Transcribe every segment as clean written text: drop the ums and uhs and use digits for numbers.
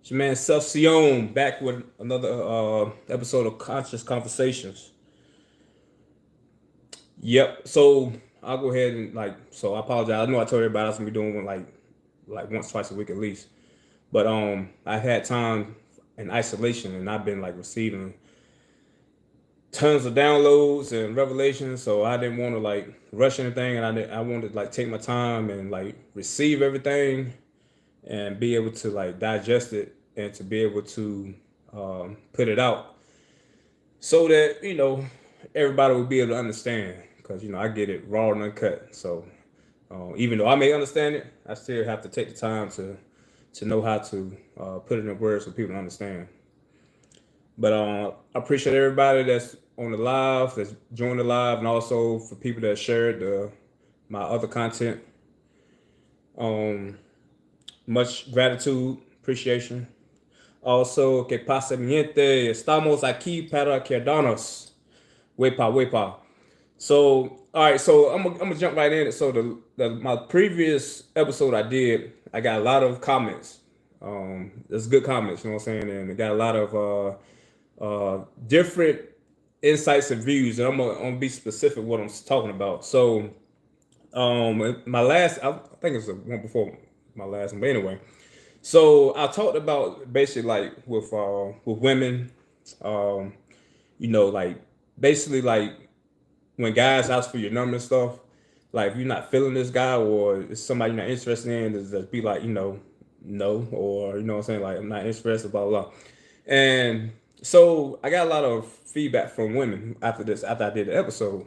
It's your man Seth Siyon back with another episode of Conscious Conversations. Yep. So I'll go ahead and I apologize. I know I told everybody I was gonna be doing one like once, twice a week at least. But I've had time in isolation and I've been like receiving tons of downloads and revelations. So I didn't want to like rush anything, and I wanted to like take my time and like receive everything and be able to like digest it and to be able to put it out so that everybody will be able to understand, because I get it raw and uncut. So even though I may understand it, I still have to take the time to know how to put it in words so people understand. But I appreciate everybody that's on the live, that's joined the live, and also for people that shared my other content. um Much gratitude, appreciation. Also, que pasa mi gente, estamos aquí para quedarnos. Wepa, wepa. So, all right, so I'm gonna jump right in. So my previous episode I did, I got a lot of comments. There's good comments, you know what I'm saying, and it got a lot of different insights and views, and I'm gonna be specific what I'm talking about. So, my last, I think it's the one before my last one, but anyway. So I talked about basically like with women, um, like basically like when guys ask for your number and stuff, like if you're not feeling this guy or it's somebody you're not interested in, just be like, no, or what I'm saying, like I'm not interested, blah blah. And so I got a lot of feedback from women after this, after I did the episode.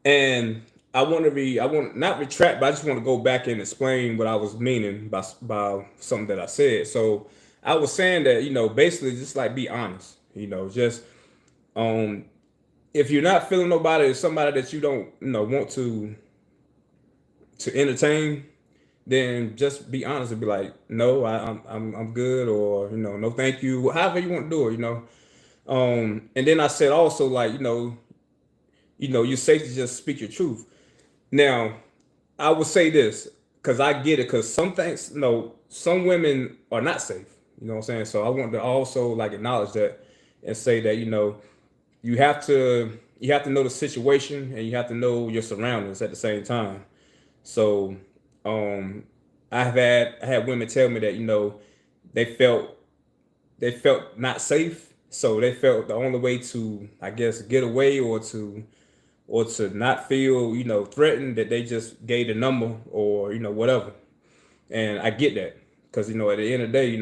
And I want not retract, but I just want to go back and explain what I was meaning by something that I said. So I was saying that, basically just like be honest, just um, if you're not feeling nobody, it's somebody that you don't, want to entertain, then just be honest and be like, no, I'm good, or no, thank you, however you want to do it, And then I said also like, you're safe to just speak your truth. Now, I would say this because I get it. Because some things, some women are not safe. You know what I'm saying? So I want to also like acknowledge that and say that you have to know the situation and you have to know your surroundings at the same time. So, um, I had women tell me that they felt they felt not safe. So they felt the only way to, I guess, get away or to not feel threatened, that they just gave the number or whatever. And I get that, because at the end of the day, you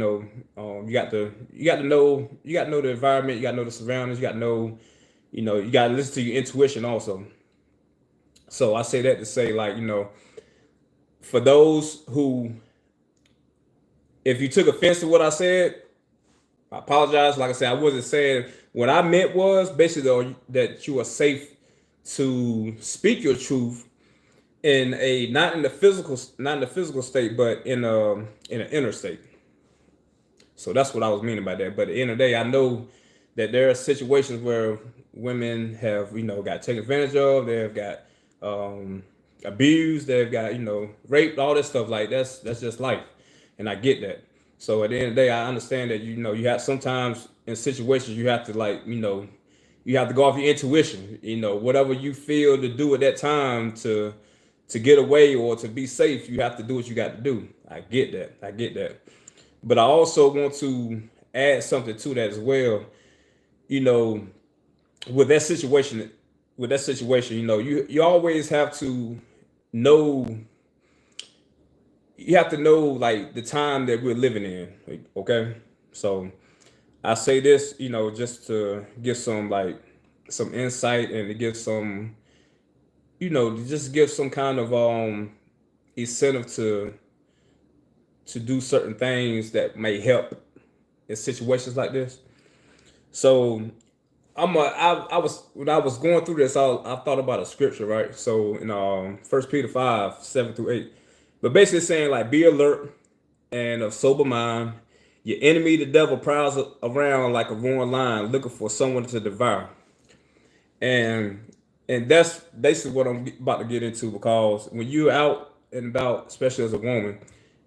got to know the environment, you got to know the surroundings, you got to know, you got to listen to your intuition also. So I say that to say, like, for those who, if you took offense to what I said, I apologize. Like I said, I wasn't saying, what I meant was basically though, that you are safe to speak your truth in a, not in the physical state, but in an inner state. So that's what I was meaning by that. But at the end of the day, I know that there are situations where women have got taken advantage of, they've got abused, they've got raped, all this stuff. Like that's just life, and I get that. So at the end of the day, I understand that you have sometimes in situations you have to like you have to go off your intuition, whatever you feel to do at that time to get away or to be safe, you have to do what you got to do. I get that. I get that. But I also want to add something to that as well. You know, with that situation, you always have to know. You have to know like the time that we're living in. Like, okay, so I say this, just to give some like some insight and to give some, to just give some kind of incentive to do certain things that may help in situations like this. So I was, when I was going through this, I thought about a scripture, right? So in First Peter 5:7-8, but basically saying like, be alert and of sober mind. Your enemy, the devil, prowls around like a roaring lion, looking for someone to devour. And that's basically what I'm about to get into, because when you're out and about, especially as a woman,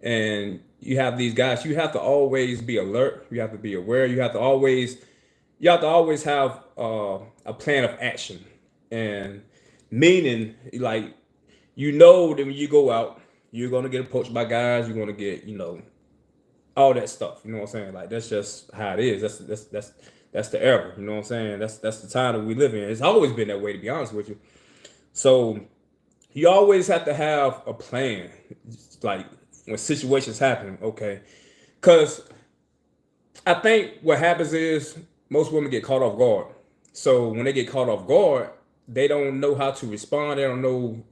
and you have these guys. You have to always be alert. You have to be aware. You have to always have a plan of action, and meaning like that when you go out, you're gonna get approached by guys. You're gonna get all that stuff. You know what I'm saying? Like that's just how it is. That's the era. You know what I'm saying? That's the time that we live in. It's always been that way, to be honest with you. So you always have to have a plan, like when situations happen. Okay, because I think what happens is most women get caught off guard. So when they get caught off guard, they don't know how to respond. They don't know,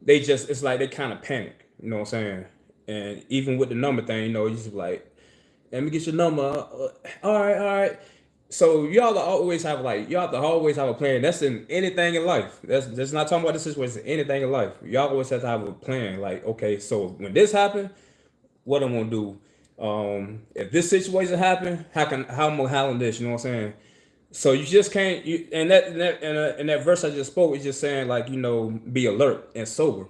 they just, it's like they kind of panic. You know what I'm saying? And even with the number thing, you just like, let me get your number. All right, all right. So you have to always have a plan. That's in anything in life. That's not talking about this situation. Anything in life, y'all always have to have a plan. Like, okay, so when this happened, what I'm gonna do? If this situation happen, how I'm gonna handle this? You know what I'm saying? So you just can't. And that verse I just spoke is just saying like be alert and sober.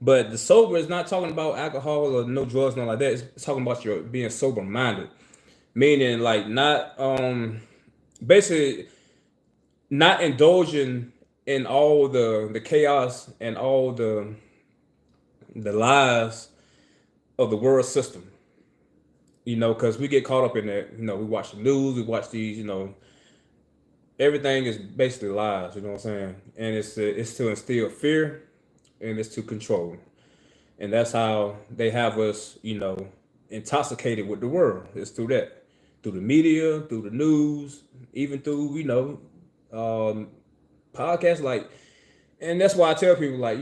But the sober is not talking about alcohol or no drugs, nothing like that. It's talking about your being sober minded, meaning like not basically not indulging in all the chaos and all the lies of the world system. Because we get caught up in that. We watch the news, we watch these. Everything is basically lies. You know what I'm saying? And it's to instill fear and it's to control. And that's how they have us, intoxicated with the world. It's through that, through the media, through the news, even through um, podcasts. Like, and that's why I tell people like,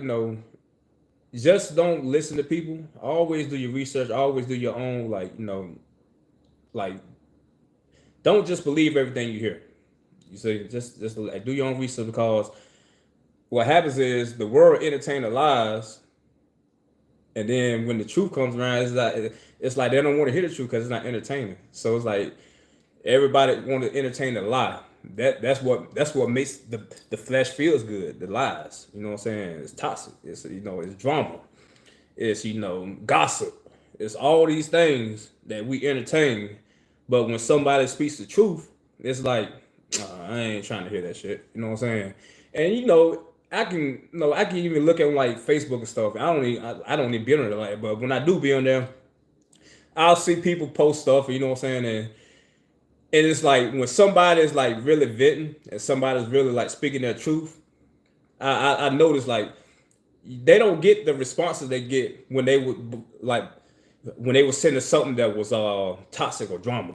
just don't listen to people. Always do your research. Always do your own like don't just believe everything you hear. You say just like, do your own research because what happens is the world entertain the lies, and then when the truth comes around, it's like they don't want to hear the truth because it's not entertaining. So it's like everybody want to entertain the lie. That's what makes the flesh feels good. The lies, you know what I'm saying? It's toxic. It's drama. It's gossip. It's all these things that we entertain. But when somebody speaks the truth, it's like I ain't trying to hear that shit. You know what I'm saying? And I can even look at like Facebook and stuff. I don't even be on there like, but when I do be on there, I'll see people post stuff. You know what I'm saying? And it's like when somebody is like really venting and somebody's really like speaking their truth, I notice like they don't get the responses they get when they would like when they were sending something that was toxic or drama.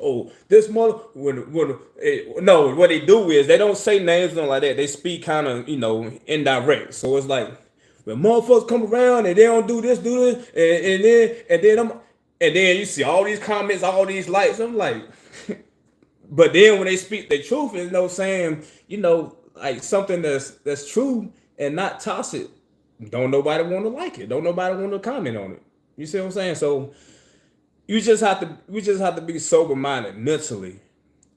Oh, this mother no, what they do is they don't say names and like that. They speak kind of indirect. So it's like when motherfuckers come around and they don't do this, and then you see all these comments, all these likes. I'm like, but then when they speak the truth, and saying like something that's true and not toxic, don't nobody want to like it. Don't nobody want to comment on it. You see what I'm saying? So we just have to be sober minded mentally.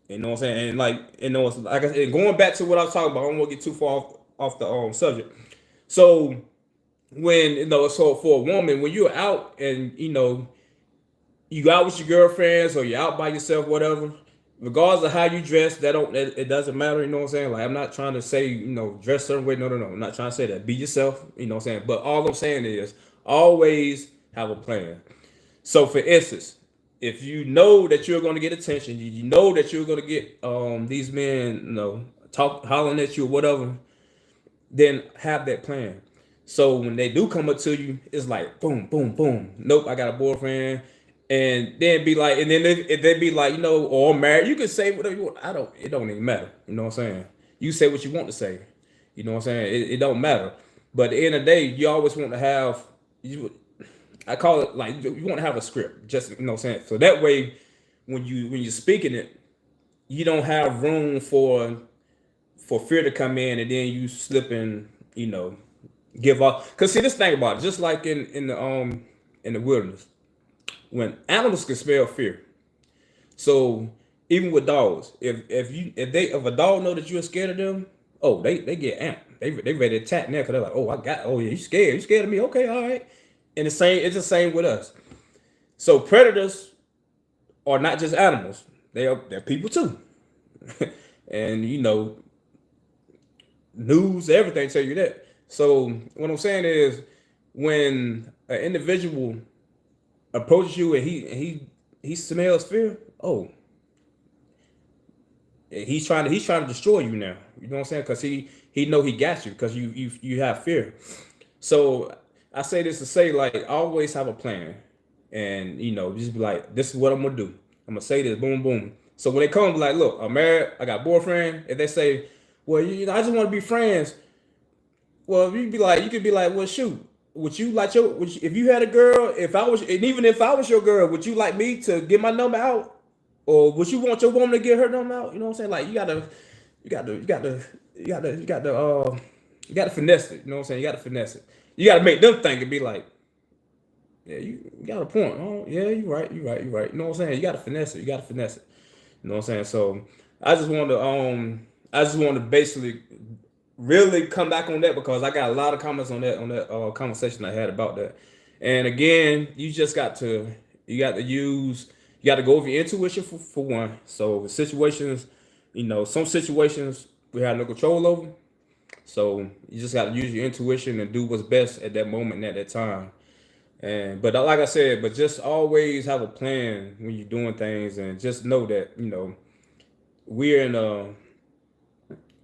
You know what I'm saying? And like it's like I said, going back to what I was talking about, I don't want to get too far off the subject. So when so for a woman, when you're out and you out with your girlfriends or you're out by yourself, whatever, regardless of how you dress, it doesn't matter. You know what I'm saying? Like I'm not trying to say dress certain way. No, no, no. I'm not trying to say that. Be yourself. You know what I'm saying? But all I'm saying is always have a plan. So for instance, if you know that you're going to get attention, you know that you're going to get these men talk hollering at you or whatever, then have that plan. So when they do come up to you, it's like boom, boom, boom. Nope, I got a boyfriend, and then be like, and then they be like, or married. You can say whatever you want. It don't even matter. You know what I'm saying? You say what you want to say. You know what I'm saying? It don't matter. But at the end of the day, you always want to have you. I call it like you want to have a script, just what I'm saying. So that way, when you're speaking it, you don't have room for fear to come in, and then you slip and give up. Cause see, this thing about it, just like in the wilderness, when animals can smell fear. So even with dogs, if a dog know that you're scared of them, oh they get amped. They ready to attack now because they're like, oh yeah, you scared of me? Okay, all right. And it's the same with us. So predators are not just animals; they're people too. And news, everything tell you that. So what I'm saying is, when an individual approaches you and he smells fear, oh, he's trying to destroy you now. You know what I'm saying? Because he know he got you because you have fear. So I say this to say, like, always have a plan, and just be like, this is what I'm gonna do. I'm gonna say this, boom, boom. So when they come, like, look, I'm married, I got a boyfriend. If they say, well, I just want to be friends. Well, you could be like, well, shoot, would you like if you had a girl, if I was, and even if I was your girl, would you like me to get my number out, or would you want your woman to get her number out? You know what I'm saying? Like, you gotta finesse it. You know what I'm saying? You gotta finesse it. You gotta make them think and be like, yeah, you got a point. Oh, yeah, you're right. You know what I'm saying? You gotta finesse it. You gotta finesse it. You know what I'm saying? So I just want to basically really come back on that because I got a lot of comments on that conversation I had about that. And again, you got to go over your intuition for one. So situations, some situations we have no control over. So you just got to use your intuition and do what's best at that moment and at that time. And but like I said, but just always have a plan when you're doing things, and just know that we're in a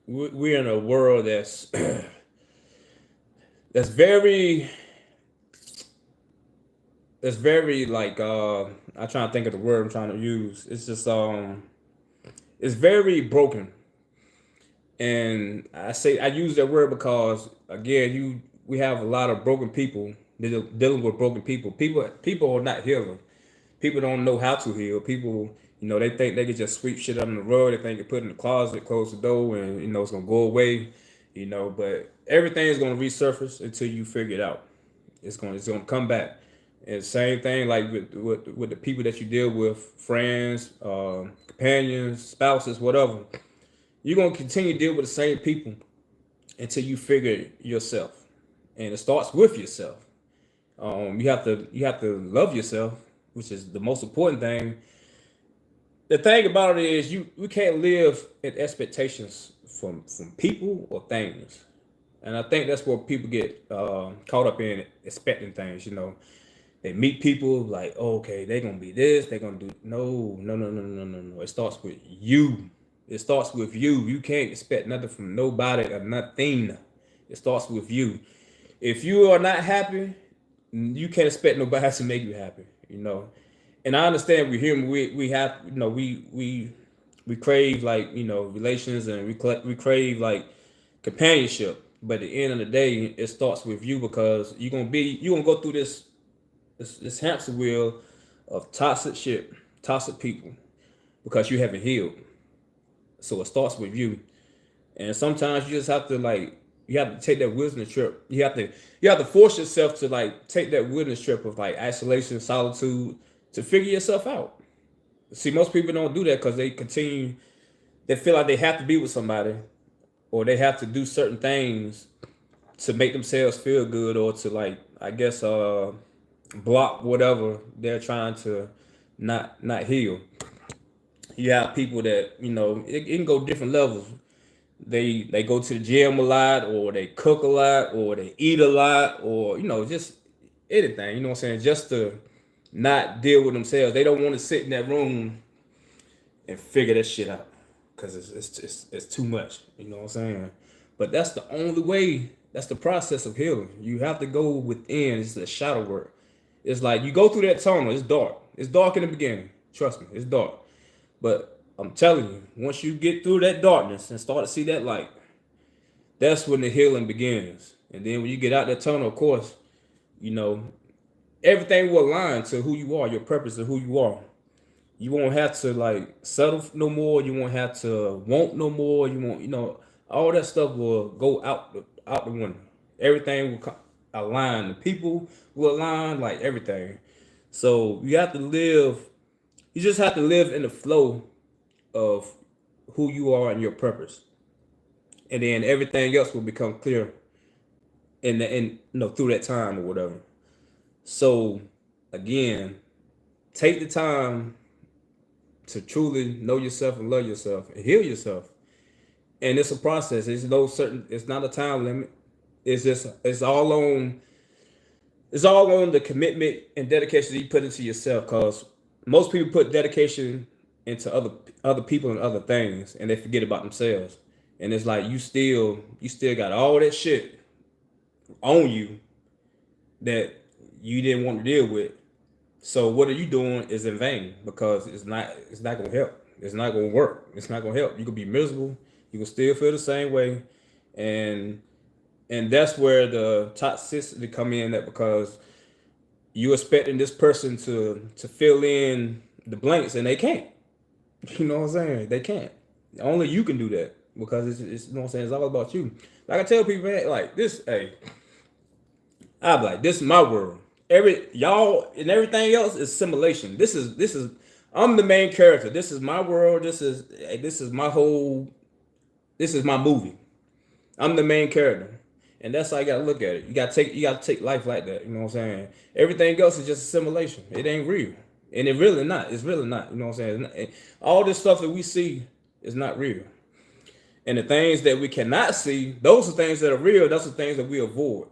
we're in a world that's very like I'm trying to think of the word I'm trying to use. It's just it's very broken. And I use that word because again, we have a lot of broken people dealing with broken people. People are not healing. People don't know how to heal. People, they think they can just sweep shit under the rug. They think they put it in the closet, close the door, and it's gonna go away. But everything is gonna resurface until you figure it out. It's gonna come back. And same thing like with the people that you deal with, friends, companions, spouses, whatever. You're gonna continue to deal with the same people until you figure yourself, and it starts with yourself. You have to love yourself, which is the most important thing. The thing about it is we can't live in expectations from people or things, and I think that's where people get caught up in expecting things. They meet people like, oh, okay, they're gonna be this, they're gonna do no, no, no, no, no, no, no. It starts with you. It starts with you. You can't expect nothing from nobody or nothing. It starts with you. If you are not happy, you can't expect nobody to make you happy. And I understand we're human. We have we crave like relations, and we crave like companionship. But at the end of the day, it starts with you because you're gonna go through this hamster wheel of toxic shit, toxic people, because you haven't healed. So it starts with you, and sometimes you just have to you have to take that wilderness trip. You have to force yourself to like take that wilderness trip of like isolation, solitude, to figure yourself out. See, most people don't do that because they feel like they have to be with somebody, or they have to do certain things to make themselves feel good, or to like, I guess, block whatever they're trying to not heal. You have people that it can go different levels. They go to the gym a lot, or they cook a lot, or they eat a lot, or just anything. You know what I'm saying? Just to not deal with themselves. They don't want to sit in that room and figure that shit out because it's too much. You know what I'm saying? But that's the only way. That's the process of healing. You have to go within. It's the shadow work. It's like you go through that tunnel. It's dark. It's dark in the beginning. Trust me, it's dark. But I'm telling you, once you get through that darkness and start to see that light, that's when the healing begins. And then when you get out that tunnel, of course, you know, everything will align to who you are, your purpose of who you are. You won't have to like settle no more. You won't have to want no more. You won't, all that stuff will go out the window. Everything will align. The people will align, like everything. So you have to live. You just have to live in the flow of who you are and your purpose, and then everything else will become clear in through that time or whatever. So again, take the time to truly know yourself and love yourself and heal yourself. And it's a process. It's not a time limit. It's all on the commitment and dedication that you put into yourself. Cause most people put dedication into other people and other things, and they forget about themselves. And it's like you still got all that shit on you that you didn't want to deal with. So what are you doing is in vain because it's not gonna help. It's not gonna work. It's not gonna help. You could be miserable. You can still feel the same way, and that's where the toxicity come in. That because you expecting this person to fill in the blanks and they can't. You know what I'm saying? They can't. Only you can do that because it's you know what I'm saying. It's all about you. Like I tell people, man, like this. Hey, I'm like, this is my world. Y'all and everything else is simulation. This is. I'm the main character. This is my world. This is my whole. This is my movie. I'm the main character, and that's how you gotta look at it. You gotta take life like that. You know what I'm saying? Everything else is just a simulation. It ain't real, and it really not. It's really not. You know what I'm saying? All this stuff that we see is not real, and the things that we cannot see, those are things that are real. Those are things that we avoid,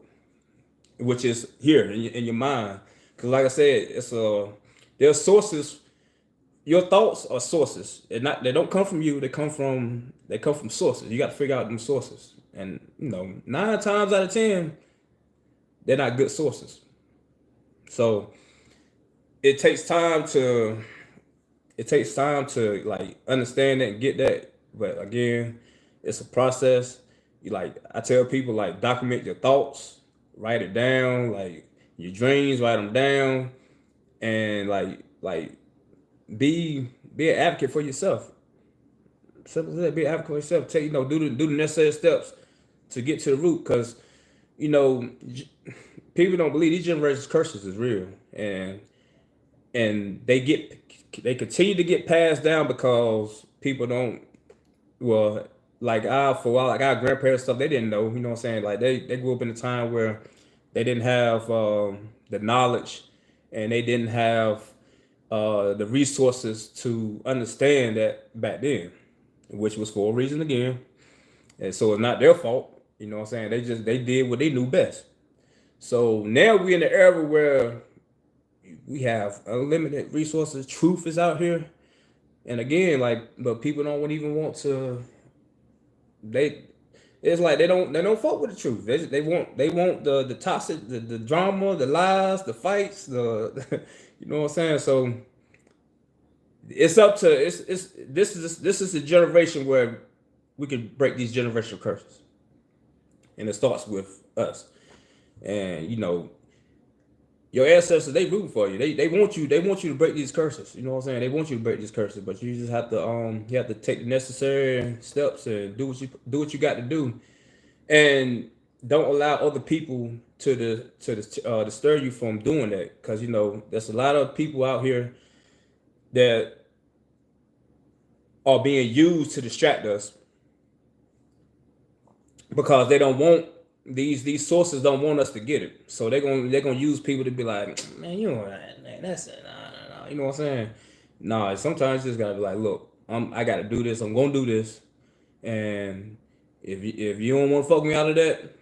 which is here in your mind. Because, like I said, there's sources. Your thoughts are sources. They don't come from you. They come from sources. You got to figure out them sources. And 9 times out of 10, they're not good sources. So it takes time to like understand that and get that. But again, it's a process. I tell people, like, document your thoughts, write it down, like your dreams, write them down, and like be an advocate for yourself. Simple as that. Be an advocate for yourself. Do the necessary steps to get to the root, because you know people don't believe these generations curses is real, and they continue to get passed down because people don't. Well, for a while, like our grandparents stuff, they didn't know. You know what I'm saying? Like they grew up in a time where they didn't have the knowledge, and they didn't have the resources to understand that back then, which was for a reason again. And so it's not their fault. You know what I'm saying? They did what they knew best. So now we're in the era where we have unlimited resources. Truth is out here. And again, but people don't even want to. It's like they don't fuck with the truth. They want the toxic, the drama, the lies, the fights, the you know what I'm saying. So it's up to it's this is a generation where we can break these generational curses, and it starts with us. And your ancestors, they rooting for you. They want you to break these curses. You know what I'm saying? They want you to break these curses, but you just have to take the necessary steps and do what you got to do, and don't allow other people to disturb you from doing that, because there's a lot of people out here that are being used to distract us, because they don't want these sources don't want us to get it. So they're gonna use people to be like, man, you know what, man, that's it. Nah. You know what I'm saying? Nah, sometimes you just gotta be like, look, I gotta do this. I'm gonna do this, and if you don't want to fuck me out of that,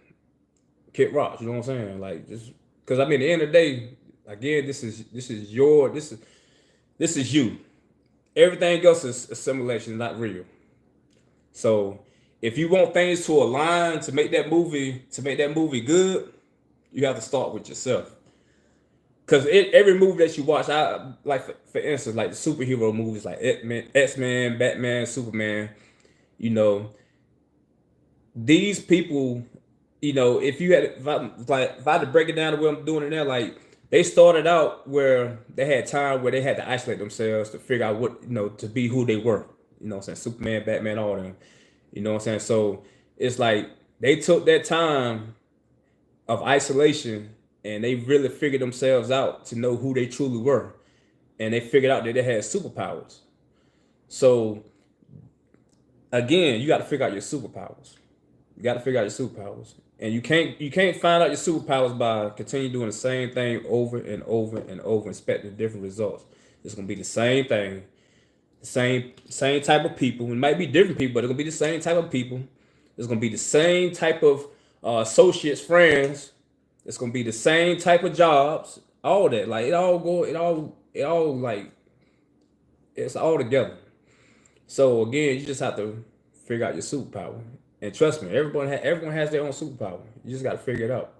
kick rocks. You know what I'm saying? Like, just because at the end of the day, again, this is you. Everything else is assimilation, not real. So if you want things to align to make that movie good, you have to start with yourself. Because every movie that you watch, I like for instance, like the superhero movies, like X-Men, Batman, Superman. You know, these people. If I had to break it down the way I'm doing it now, like they started out where they had time where they had to isolate themselves to figure out what to be who they were. You know what I'm saying? Superman, Batman, all of them. You know what I'm saying? So it's like they took that time of isolation and they really figured themselves out to know who they truly were. And they figured out that they had superpowers. So again, you got to figure out your superpowers. And you can't find out your superpowers by continuing doing the same thing over and over and over, expecting different results. It's gonna be the same thing, the same type of people. It might be different people, but it's gonna be the same type of people. It's gonna be the same type of associates, friends. It's gonna be the same type of jobs. All that, like it all like it's all together. So again, you just have to figure out your superpower. And trust me, everyone has their own superpower. You just got to figure it out.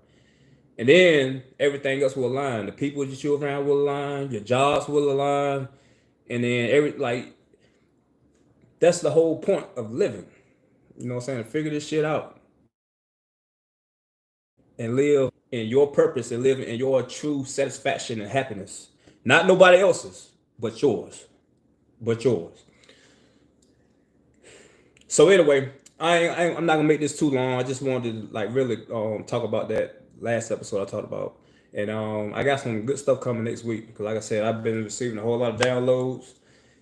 And then everything else will align. The people that you're around will align. Your jobs will align. And then that's the whole point of living. You know what I'm saying? Figure this shit out and live in your purpose and live in your true satisfaction and happiness. Not nobody else's, but yours. But yours. So anyway, I'm not gonna make this too long. I just wanted to like really talk about that last episode I talked about, and I got some good stuff coming next week because like I said, I've been receiving a whole lot of downloads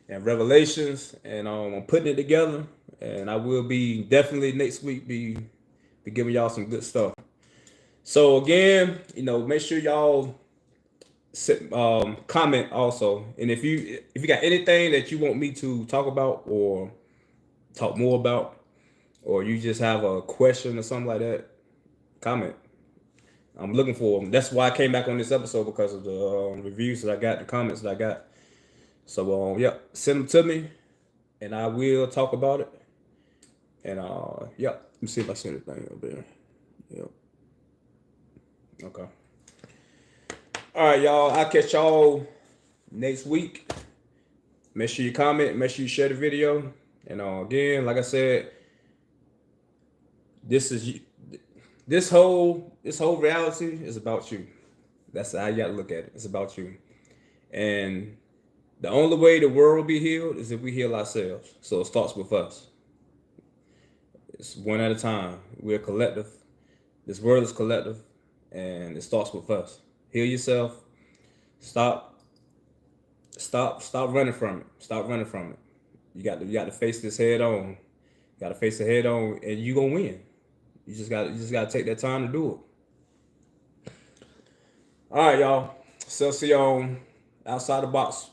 and revelations, and I'm putting it together, and I will be definitely next week be giving y'all some good stuff. So again, make sure y'all comment also, and if you got anything that you want me to talk about or talk more about, or you just have a question or something like that, comment. I'm looking for them. That's why I came back on this episode because of the reviews that I got, the comments that I got. So yeah, send them to me, and I will talk about it. And yeah, let me see if I see anything up there. Yep. Okay. All right, y'all. I'll catch y'all next week. Make sure you comment. Make sure you share the video. And again, like I said, this whole reality is about you. That's how you gotta look at it. It's about you. And the only way the world will be healed is if we heal ourselves. So it starts with us. It's one at a time. We're collective. This world is collective, and it starts with us. Heal yourself. Stop running from it. Stop running from it. You got to face this head on. You got to face it head on, and you gonna win. You just got to take that time to do it. All right, y'all. So see y'all outside the box